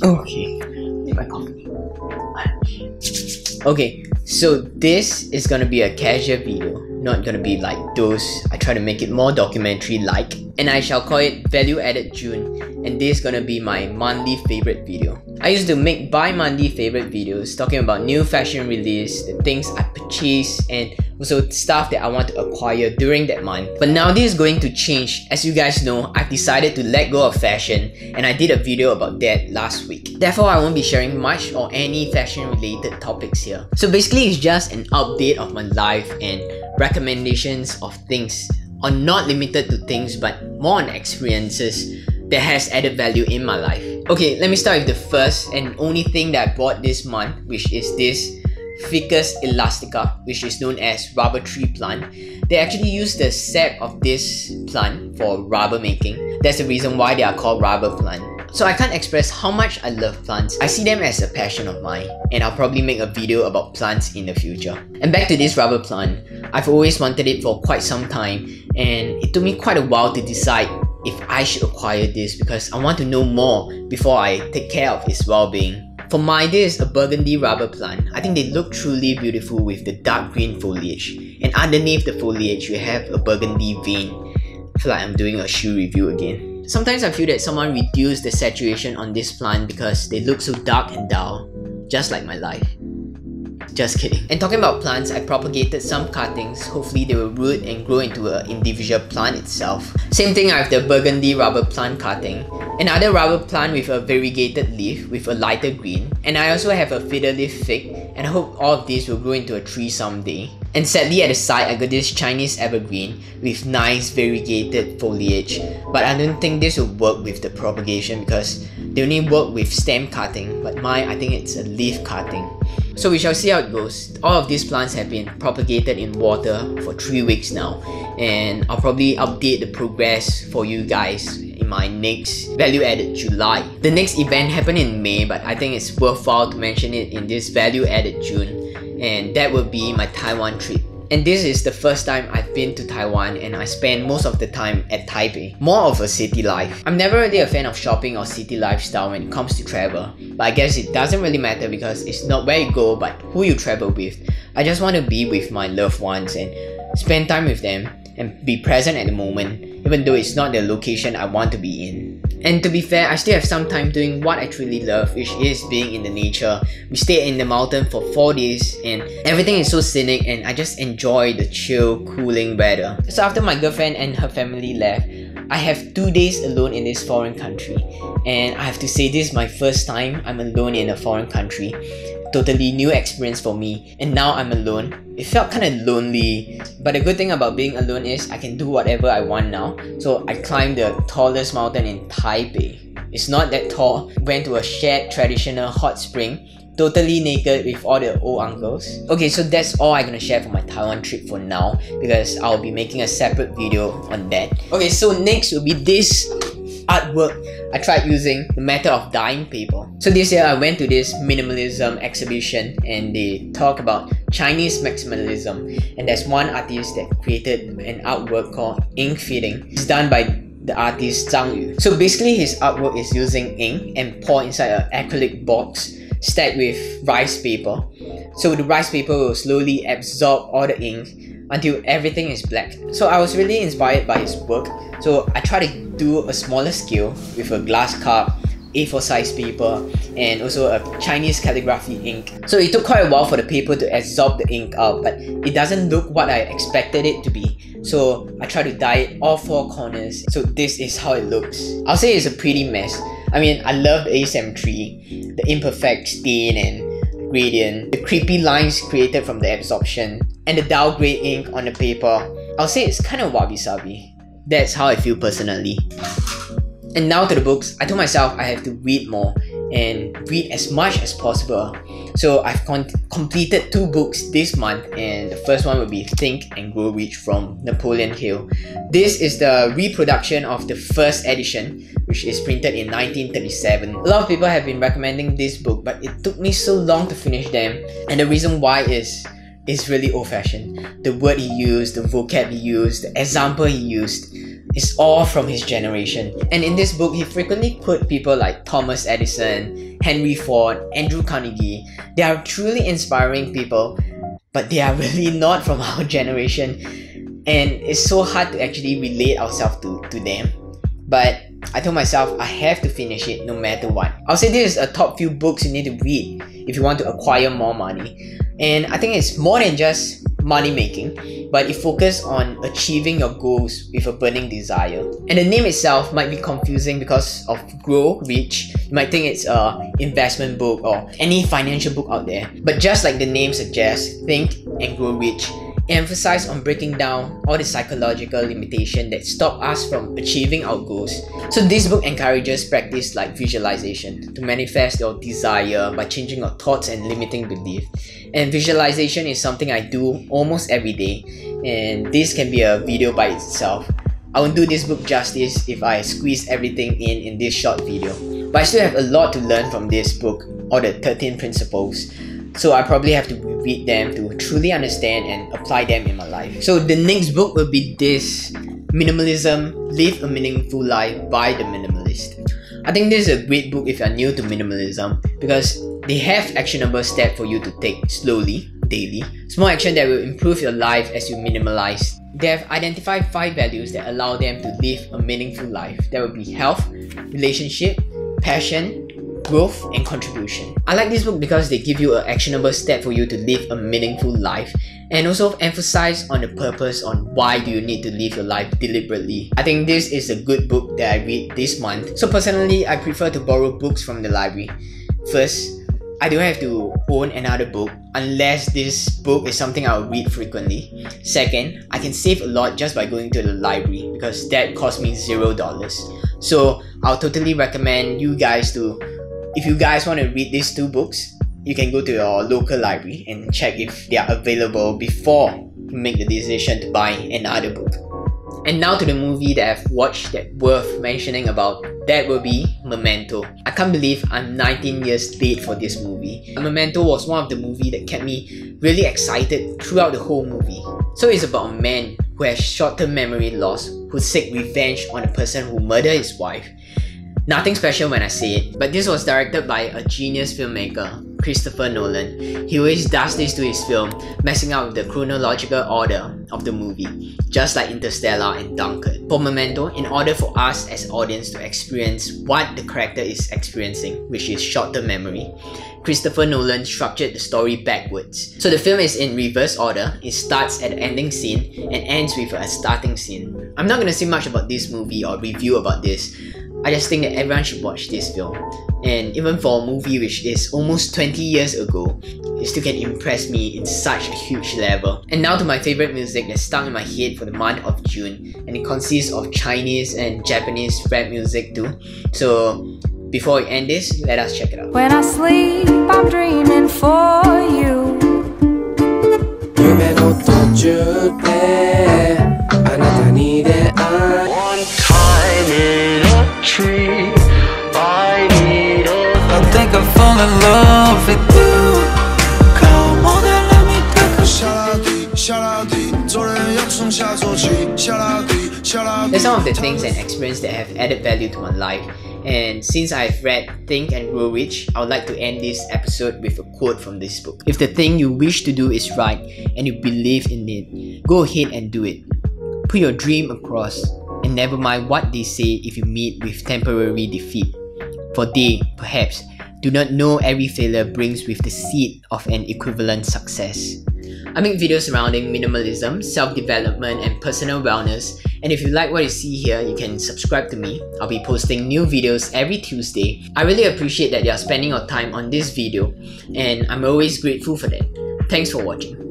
Okay, my coffee. Okay, so this is gonna be a casual video, not gonna be like those. I try to make it more documentary-like, and I shall call it Value Added June, and this is gonna be my monthly favorite video. I used to make bi-monthly favorite videos talking about new fashion release, the things I purchase, and also stuff that I want to acquire during that month. But now this is going to change. As you guys know, I've decided to let go of fashion, and I did a video about that last week. Therefore, I won't be sharing much or any fashion related topics here. So basically, it's just an update of my life and recommendations of things, or not limited to things but more on experiences that has added value in my life. Okay, let me start with the first and only thing that I bought this month, which is this Ficus elastica, which is known as rubber tree plant. They actually use the sap of this plant for rubber making. That's the reason why they are called rubber plant. So I can't express how much I love plants. I see them as a passion of mine, and I'll probably make a video about plants in the future. And back to this rubber plant, I've always wanted it for quite some time, and it took me quite a while to decide if I should acquire this because I want to know more before I take care of its well-being. For mine, this is a burgundy rubber plant. I think they look truly beautiful with the dark green foliage, and underneath the foliage you have a burgundy vein. I feel like I'm doing a shoe review again. Sometimes I feel that someone reduced the saturation on this plant because they look so dark and dull, just like my life. Just kidding. And talking about plants, I propagated some cuttings. Hopefully they will root and grow into an individual plant itself. Same thing, I have the burgundy rubber plant cutting, another rubber plant with a variegated leaf with a lighter green, and I also have a fiddle leaf fig, and I hope all of these will grow into a tree someday. And sadly, at the side, I got this Chinese evergreen with nice variegated foliage, but I don't think this will work with the propagation because they only work with stem cutting, but mine, I think it's a leaf cutting. So we shall see how it goes. All of these plants have been propagated in water for 3 weeks now, and I'll probably update the progress for you guys in my next Value Added July. The next event happened in May, but I think it's worthwhile to mention it in this Value Added June, and that will be my Taiwan trip. And this is the first time I've been to Taiwan, and I spend most of the time at Taipei. More of a city life. I'm never really a fan of shopping or city lifestyle when it comes to travel, but I guess it doesn't really matter because it's not where you go but who you travel with. I just want to be with my loved ones and spend time with them and be present at the moment, even though it's not the location I want to be in. And to be fair, I still have some time doing what I truly love, which is being in the nature. We stayed in the mountain for 4 days and everything is so scenic, and I just enjoy the chill, cooling weather. So after my girlfriend and her family left, I have 2 days alone in this foreign country, and I have to say this is my first time I'm alone in a foreign country. Totally new experience for me, and now I'm alone. It felt kind of lonely, but the good thing about being alone is I can do whatever I want now. So I climbed the tallest mountain in Taipei. It's not that tall. Went to a shared traditional hot spring, totally naked with all the old uncles. Okay, so that's all I'm gonna share for my Taiwan trip for now, because I'll be making a separate video on that. Okay, so next will be this artwork. I tried using the method of dyeing paper. So this year I went to this minimalism exhibition, and they talk about Chinese maximalism, and there's one artist that created an artwork called ink fitting. It's done by the artist Zhang Yu. So basically his artwork is using ink and pour inside an acrylic box stacked with rice paper. So the rice paper will slowly absorb all the ink until everything is black. So I was really inspired by his work. So I tried to do a smaller scale with a glass cup, A4 size paper, and also a Chinese calligraphy ink. So it took quite a while for the paper to absorb the ink out, but it doesn't look what I expected it to be. So I tried to dye it all 4 corners. So this is how it looks. I'll say it's a pretty mess. I mean, I love the asymmetry, the imperfect stain and gradient, the creepy lines created from the absorption, and the dull grey ink on the paper. I'll say it's kind of wabi-sabi. That's how I feel personally. And now to the books. I told myself I have to read more and read as much as possible. So I've completed 2 books this month, and the first one will be Think and Grow Rich from Napoleon Hill. This is the reproduction of the first edition, which is printed in 1937. A lot of people have been recommending this book, but it took me so long to finish them, and the reason why is is really old-fashioned. The word he used, the vocab he used, the example he used is all from his generation. And in this book, he frequently quote people like Thomas Edison, Henry Ford, Andrew Carnegie. They are truly inspiring people, but they are really not from our generation. And it's so hard to actually relate ourselves to them. But I told myself I have to finish it no matter what. I'll say this is a top few books you need to read if you want to acquire more money. And I think it's more than just money making, but it focuses on achieving your goals with a burning desire. And the name itself might be confusing because of Grow Rich. You might think it's an investment book or any financial book out there. But just like the name suggests, Think and Grow Rich, emphasize on breaking down all the psychological limitations that stop us from achieving our goals. So this book encourages practice like visualization to manifest your desire by changing your thoughts and limiting belief. And visualization is something I do almost every day, and this can be a video by itself. I won't do this book justice if I squeeze everything in this short video. But I still have a lot to learn from this book, or the 13 principles. So I probably have to read them to truly understand and apply them in my life. So the next book will be this, Minimalism, Live a Meaningful Life by the Minimalist. I think this is a great book if you're new to minimalism because they have actionable steps for you to take slowly, daily. Small action that will improve your life as you minimalize. They have identified 5 values that allow them to live a meaningful life. That will be health, relationship, passion, growth, and contribution. I like this book because they give you an actionable step for you to live a meaningful life and also emphasize on the purpose on why do you need to live your life deliberately. I think this is a good book that I read this month. So personally, I prefer to borrow books from the library. First, I don't have to own another book unless this book is something I'll read frequently. Second, I can save a lot just by going to the library because that cost me $0. So I'll totally recommend you guys to, if you guys want to read these 2 books, you can go to your local library and check if they are available before you make the decision to buy another book. And now to the movie that I've watched that worth mentioning about, that will be Memento. I can't believe I'm 19 years late for this movie. Memento was one of the movies that kept me really excited throughout the whole movie. So it's about a man who has short-term memory loss who seeks revenge on a person who murdered his wife. Nothing special when I say it, but this was directed by a genius filmmaker, Christopher Nolan. He always does this to his film, messing up with the chronological order of the movie, just like Interstellar and Dunkirk. For Memento, in order for us as audience to experience what the character is experiencing, which is short-term memory, Christopher Nolan structured the story backwards. So the film is in reverse order. It starts at the ending scene and ends with a starting scene. I'm not gonna say much about this movie or review about this. I just think that everyone should watch this film. And even for a movie which is almost 20 years ago, it still can impress me in such a huge level. And now to my favorite music that stuck in my head for the month of June, and it consists of Chinese and Japanese rap music too. So before we end this, let us check it out. When I sleep, I'm dreaming for you. One time in a tree, I need I think I fall in love with you. Come on and let me take a shot. There's some of the things and experience that have added value to my life. And since I've read Think and Grow Rich, I would like to end this episode with a quote from this book. If the thing you wish to do is right and you believe in it, go ahead and do it. Put your dream across, and never mind what they say if you meet with temporary defeat. For they, perhaps, do not know every failure brings with the seed of an equivalent success. I make videos surrounding minimalism, self-development, and personal wellness. And if you like what you see here, you can subscribe to me. I'll be posting new videos every Tuesday. I really appreciate that you are spending your time on this video, and I'm always grateful for that. Thanks for watching.